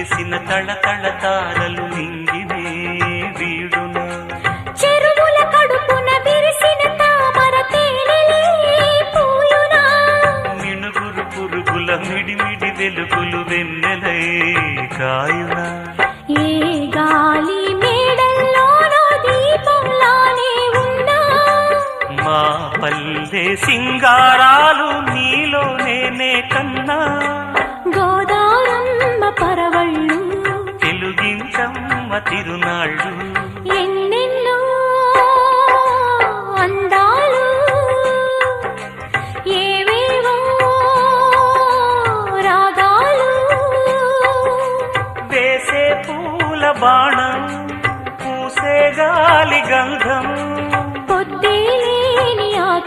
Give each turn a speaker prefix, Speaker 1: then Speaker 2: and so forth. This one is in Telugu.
Speaker 1: వెలిసిన తళతళ తారలు నింగినే వీడునా
Speaker 2: చెరువుల కడుపున విరిసిన తామర తేనెలే పూయునా
Speaker 1: మినుగురు పురుగుల మిడిమిడి వెలుగులు వెన్నెలై కాయునా
Speaker 2: ఏ గాలి మేడల్లోనో దీపంలానే ఉన్నా
Speaker 1: మా పల్లె సింగారాలు నీలో నేనే కన్నా
Speaker 2: గోదారమ్మ పరవళ్ళు
Speaker 1: తెలుగించమ్మ తిరునాళ్ళు
Speaker 2: ఎన్నెన్నో అందాలు ఏవేవో రాగాలు
Speaker 1: వేసే పూల బాణం పూసే గాలి గంధం